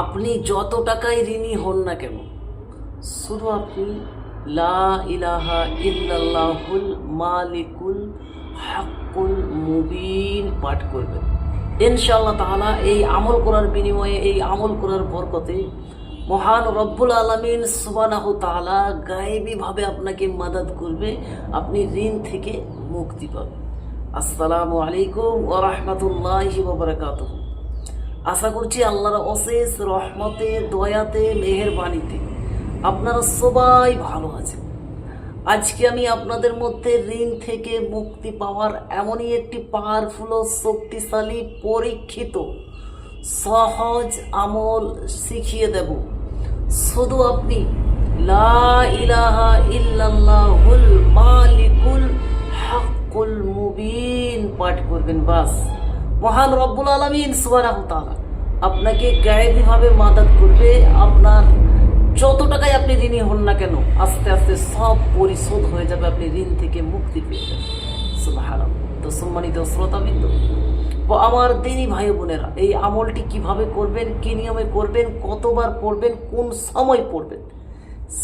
আপনি যত টাকায় ঋণী হন না কেন, শুধু আপনি লা ইলাহা ইল্লাল্লাহুল মালিকুল হাক্কুল মুবিন পাঠ করবেন। ইনশাআল্লাহ তাআলা এই আমল করার বিনিময়ে, এই আমল করার বরকতে মহান রব্বুল আলামিন সুবহানাহু তাআলা গায়েবীভাবে আপনাকে মাদাদ করবে, আপনি ঋণ থেকে মুক্তি পাবেন। আসসালামু আলাইকুম ওয়া রাহমাতুল্লাহি ওয়া বারাকাতুহু। আশা করছি আল্লাহর অশেষ রহমতে, দয়াতে, মেহেরবানিতে আপনারা সবাই ভালো আছেন। আজকে আমি আপনাদের মধ্যে ঋণ থেকে মুক্তি পাওয়ার এমনই একটি পাওয়ারফুল ও শক্তিশালী পরীক্ষিত সহজ আমল শিখিয়ে দেব। শুধু আপনি লা ইলাহা ইল্লাল্লাহুল মালিকুল হাক্কুল মুবিন পাঠ করবেন, বাস। মহান রব্বুল আলামিন সুবহানাহু তাআলা আপনাকে গায়েবীভাবে মাদাদ করবে। আপনার যত টাকায় আপনি ঋণী হন না কেন, আস্তে আস্তে সব পরিশোধ হয়ে যাবে, আপনি ঋণ থেকে মুক্তি পেয়ে যাবেন। সুবহানাল্লাহ। তো সম্মানিত শ্রোতাবৃন্দ ও আমার দিনী ভাই বোনেরা, এই আমলটি কিভাবে করবেন, কি নিয়মে করবেন, কতবার পড়বেন, কোন সময় পড়বেন,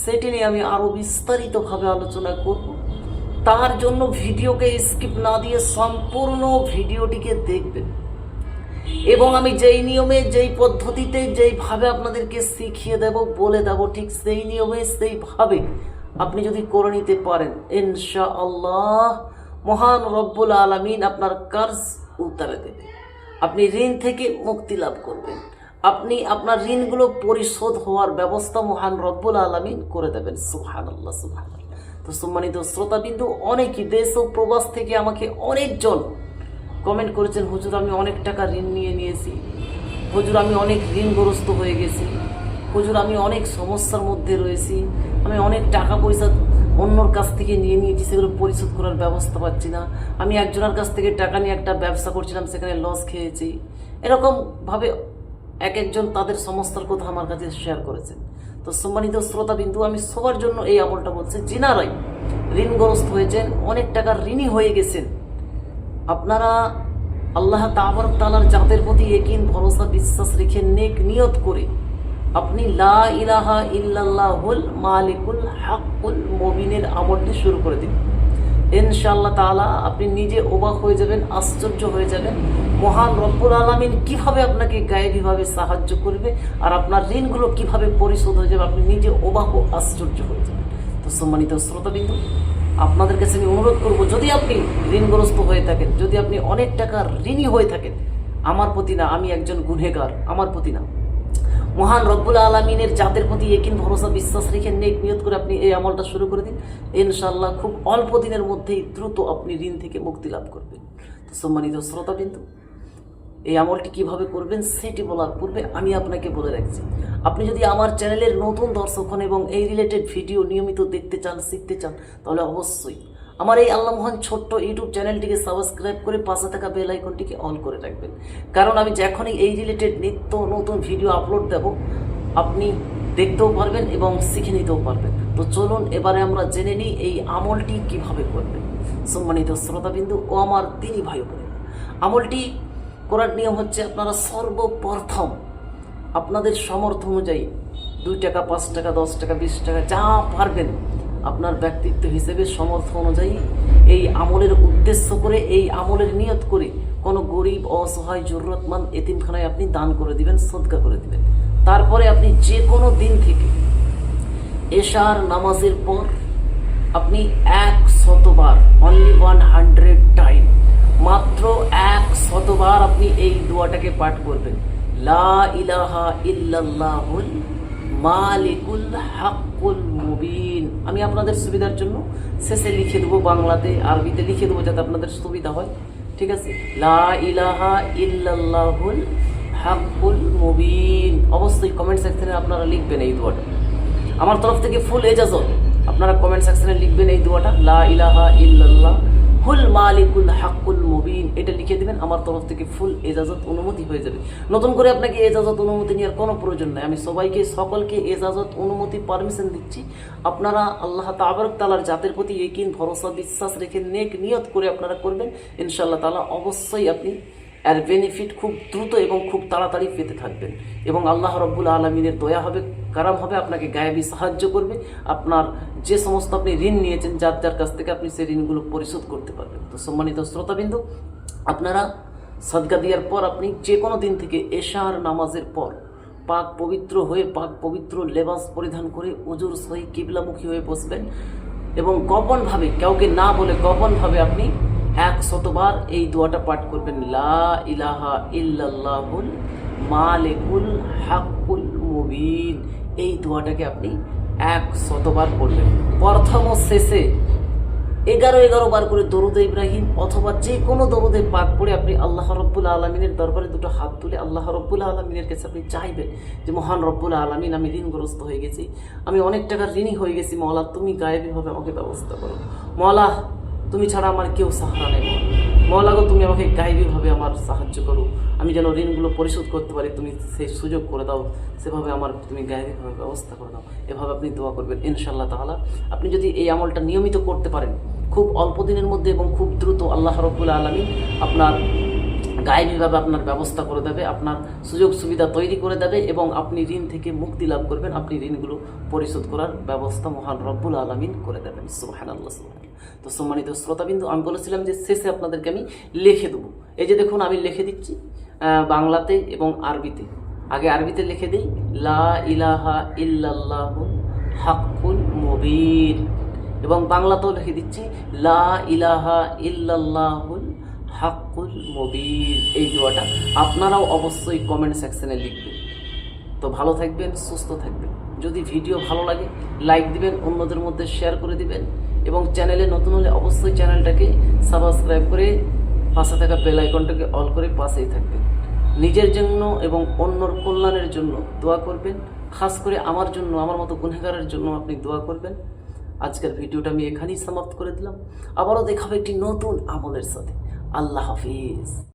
সেটি নিয়ে আমি আরো বিস্তারিতভাবে আলোচনা করব। তার জন্য ভিডিওকে স্কিপ না দিয়ে সম্পূর্ণ ভিডিওটিকে দেখবেন এবং আমি যেই নিয়মে, যেই পদ্ধতিতে, যেইভাবে আপনাদেরকে শিখিয়ে দেব, বলে দেব, ঠিক সেই নিয়মে, সেইভাবে আপনি যদি করে নিতে পারেন, ইনশাআল্লাহ মহান রব্বুল আলামিন আপনার কার্জ উতারে দেবে। আপনি ঋণ থেকে মুক্তি লাভ করবেন, আপনি আপনার ঋণগুলো পরিশোধ হওয়ার ব্যবস্থা মহান রব্বুল আলামিন করে দেবেন। সুবহানাল্লাহ, সুবহানাল্লাহ। তো সম্মানিত শ্রোতাবিন্দু, অনেকই দেশ ও প্রবাস থেকে আমাকে অনেকজন কমেন্ট করেছেন, হুজুর আমি অনেক টাকা ঋণ নিয়েছি, হুজুর আমি অনেক ঋণগ্রস্ত হয়ে গেছি, হুজুর আমি অনেক সমস্যার মধ্যে রয়েছি, আমি অনেক টাকা পয়সা অন্যর কাছ থেকে নিয়েছি, সেগুলো পরিশোধ করার ব্যবস্থা পাচ্ছি না, আমি একজনের কাছ থেকে টাকা নিয়ে একটা ব্যবসা করছিলাম, সেখানে লস খেয়েছি। এরকমভাবে এক একজন তাদের সমস্যার কথা আমার কাছে শেয়ার করেছেন। তো সম্মানিত শ্রোতাবিন্দু, আমি সবার জন্য এই আমলটা বলছি, যিনারাই ঋণগ্রস্ত হয়েছেন, অনেক টাকার ঋণী হয়ে গেছেন, আপনারা আল্লাহ তাআলার জাতের প্রতি ইয়াকিন, ভরসা, বিশ্বাস রেখে নেক নিয়ত করে আপনি লা ইলাহা ইল্লাল্লাহুল মালিকুল হাক্কুল মুবিনের আমলটি শুরু করে দিন। ইনশাআল্লাহ তাআলা আপনি নিজে অবাক হয়ে যাবেন, আশ্চর্য হয়ে যাবেন, মহান রব্বুল আলামিন কিভাবে আপনাকে গায়েবীভাবে সাহায্য করবে আর আপনার ঋণগুলো কিভাবে পরিশোধ হয়ে যাবে, আপনি নিজে অবাক ও আশ্চর্য হয়ে যাবেন। তো সম্মানিত শ্রোতাবিন্দু, আপনাদের কাছে আমি অনুরোধ করব, যদি আপনি ঋণগ্রস্ত হয়ে থাকেন, যদি আপনি অনেক টাকার ঋণী হয়ে থাকেন, আমার প্রতি না, আমি একজন গুনহেগার, আমার প্রতি না, মহান রব্বুল আলামিনের জাতের প্রতি ইয়াকিন, ভরসা, বিশ্বাস রেখে নেক নিয়ত করে আপনি এই আমলটা শুরু করে দিন। ইনশাআল্লাহ খুব অল্প দিনের মধ্যেই দ্রুত আপনি ঋণ থেকে মুক্তি লাভ করবেন। তো সম্মানিত শ্রোতাবিন্দু, এই আমলটি কিভাবে করবেন সেটি বলার পূর্বে আমি আপনাকে বলে রাখছি, আপনি যদি আমার চ্যানেলের নতুন দর্শক হন এবং এই রিলেটেড ভিডিও নিয়মিত দেখতে চান, শিখতে চান, তাহলে অবশ্যই আমার এই আল্লাহ মহান ছোট্ট ইউটিউব চ্যানেলটিকে সাবস্ক্রাইব করে পাশে থাকা বেল আইকনটিকে অন করে রাখবেন। কারণ আমি যখনই এই রিলেটেড নিত্য নতুন ভিডিও আপলোড দেব, আপনি দেখতেও পারবেন এবং শিখে নিতেও পারবেন। তো চলুন এবারে আমরা জেনে নিই এই আমলটি কিভাবে করবেন। সম্মানিত শ্রোতাবিন্দু ও আমার দিনী ভাই বোন, আমলটি করার নিয়ম হচ্ছে, আপনারা সর্বপ্রথম আপনাদের সামর্থ্য অনুযায়ী 2 টাকা, 5 টাকা, 10 টাকা, 20 টাকা, যা পারবেন আপনার ব্যক্তিত্ব হিসেবে সামর্থ্য অনুযায়ী এই আমলের উদ্দেশ্য করে, এই আমলের নিয়ত করে কোনো গরিব, অসহায়, জরুরতমন্দ এতিমখানায় আপনি দান করে দিবেন, সদকা করে দিবেন। তারপরে আপনি যে কোনো দিন থেকে এশার নামাজের পর আপনি 100 বার, অনলি 100 টাইম, মাত্র 100 বার আপনি এই দোয়াটাকে পাঠ করবেন, লা ইলাহা ইল্লাল্লাহুল মালিকুল হাক্কুল মুবিন। আমি আপনাদের সুবিধার জন্য শেষে লিখে দেবো, বাংলাতে, আরবিতে লিখে দেবো, যাতে আপনাদের সুবিধা হয়, ঠিক আছে? লা ইলাহা ইল্লাল্লাহুল হাক্কুল মুবিন। অবশ্যই কমেন্ট সেকশনে আপনারা লিখবেন এই দোয়াটা, আমার তরফ থেকে ফুল এজাজত। আপনারা কমেন্ট সেকশনে লিখবেন এই দোয়াটা, লা ইলাহা ইল্লাল্লাহুল মালিকুল হাক্কুল মুবিন, এটা লিখে দিবেন, আমার তরফ থেকে ফুল এজাজত, অনুমতি হয়ে যাবে। নতুন করে আপনাকে এজাজত, অনুমতি নেওয়ার কোনো প্রয়োজন নাই। আমি সবাইকে, সকলকে এজাজত, অনুমতি, পারমিশন দিচ্ছি। আপনারা আল্লাহ তাআলার জাতের প্রতি ইয়াকিন, ভরসা, বিশ্বাস রেখে নেক নিয়ত করে আপনারা করবেন। ইনশাআল্লাহ তাআলা অবশ্যই আপনি এর বেনিফিট খুব দ্রুত এবং খুব তাড়াতাড়ি পেতে থাকবেন এবং আল্লাহ রব্বুল আলমিনের দয়া হবে, কারাম হবে, আপনাকে গায়েবী সাহায্য করবে। আপনার যে সমস্ত আপনি ঋণ নিয়েছেন যার যার কাছ থেকে আপনি সেই ঋণগুলো পরিশোধ করতে পারবেন। তো সম্মানিত শ্রোতাবিন্দু, আপনারা সাদকা দেওয়ার পর আপনি যে কোনো দিন থেকে এশার নামাজের পর পাক পবিত্র হয়ে পাক পবিত্র লেবাস পরিধান করে ওজুর সহি কিবলামুখী হয়ে বসবেন এবং গোপনভাবে, কাউকে না বলে গোপনভাবে আপনি 100 বার এই দোয়াটা পাঠ করবেন, লা ইলাহা ইল্লাল্লাহুল মালিকুল হাক্কুল মুবিন। এই দোয়াটাকে আপনি 100 বার পড়বেন। প্রথম ও শেষে 11 বার করে দরুদে ইব্রাহিম অথবা যে কোনো দরুদে পাক পড়ে আপনি আল্লাহ রব্বুল আলমিনের দরবারে দুটো হাত তুলে আল্লাহ রব্বুল আলমিনের কাছে আপনি চাইবেন যে মহান রব্বুল আলমিন, আমি ঋণগ্রস্ত হয়ে গেছি, আমি অনেক টাকার ঋণী হয়ে গেছি, মওলা তুমি গায়েবীভাবে আমাকে ব্যবস্থা করো, মওলা তুমি ছাড়া আমার কেউ সাহারা নেই, মওলা গো তুমি আমাকে গায়েবীভাবে আমার সাহায্য করো, আমি যেন ঋণগুলো পরিশোধ করতে পারি, তুমি সেই সুযোগ করে দাও, সেভাবে আমার তুমি গায়েবীভাবে ব্যবস্থা করে দাও। এভাবে আপনি দোয়া করবেন ইনশাআল্লাহ তাআলা। আপনি যদি এই আমলটা নিয়মিত করতে পারেন খুব অল্প দিনের মধ্যে এবং খুব দ্রুত আল্লাহ রব্বুল আলামিন আপনার গায়েবীভাবে আপনার ব্যবস্থা করে দেবে, আপনার সুযোগ সুবিধা তৈরি করে দেবে এবং আপনি ঋণ থেকে মুক্তি লাভ করবেন, আপনি ঋণগুলো পরিশোধ করার ব্যবস্থা মহান রব্বুল আলামিন করে দেবেন। সুবহানাল্লাহ সুবহানাল্লাহ। তো সম্মানিত শ্রোতাবিন্দু, আমি বলেছিলাম যে শেষে আপনাদেরকে আমি লিখে দেবো। এই যে দেখুন আমি লিখে দিচ্ছি বাংলাতে এবং আরবিতে। আগে আরবিতে লিখে দিই, লা ইলাহা ইল্লাল্লাহুল হাক্কুল মুবিন, এবং বাংলাতেও লিখে দিচ্ছি, লা ইলাহা ইল্লাল্লাহুল হাক্কুল মুবিন। এই দোয়াটা আপনারাও অবশ্যই কমেন্ট সেকশনে লিখবেন। তো ভালো থাকবেন, সুস্থ থাকবেন। যদি ভিডিও ভালো লাগে লাইক দিবেন, অন্যদের মধ্যে শেয়ার করে দিবেন এবং চ্যানেলে নতুন হলে অবশ্যই চ্যানেলটাকে সাবস্ক্রাইব করে পাশে থাকা বেল আইকনটাকে অল করে পাশেই থাকবেন। নিজের জন্য এবং অন্যর কল্যাণের জন্য দোয়া করবেন, খাস করে আমার জন্য, আমার মতো গুনহগারের জন্য আপনি দোয়া করবেন। আজকের ভিডিওটা আমি এখানেই সমাপ্ত করে দিলাম। আবারও দেখা হবে একটি নতুন আমলের সাথে। আল্লাহ হাফিজ।